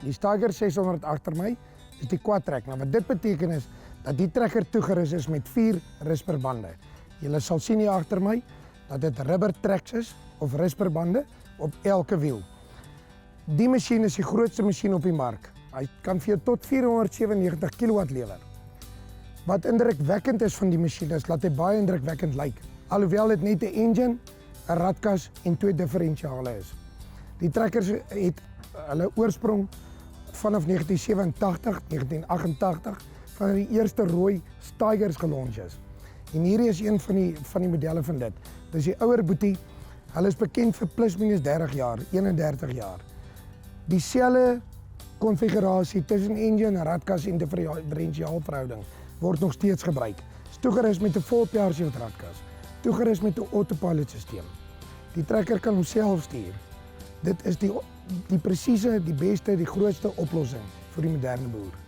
Die Steiger 600 agter my is die quad-track. Nou wat dit beteken is dat die trekker toegerus is met 4 risperbande. Julle sal sien hier agter my dat dit rubber tracks is of risperbande op elke wiel. Die masjien is die grootste masjien op die mark. Hy kan vir jou tot 497 kW lewer. Wat indrukwekkend is van die masjien is dat hy baie indrukwekkend lyk. Alhoewel dit net 'n engine, 'n radkas en 2 differentiale is. Die trekkers het hulle oorsprong vanaf 1987, 1988 van die eerste rooi Steigers gelonch is. En hierdie is een van die modelle van dit. Dis die ouer boetie. Hulle is bekend vir plus minus 30 jaar, 31 jaar. Dieselfde konfigurasie tussen engine, radkas en differentiaalverhouding word nog steeds gebruik. Is toegerus met 'n vol pershield radkas, toegerus met 'n autopilot stelsel. Die trekker kan homself stuur. Dit is die presiese, die beste, die grootste oplossing vir die moderne boer.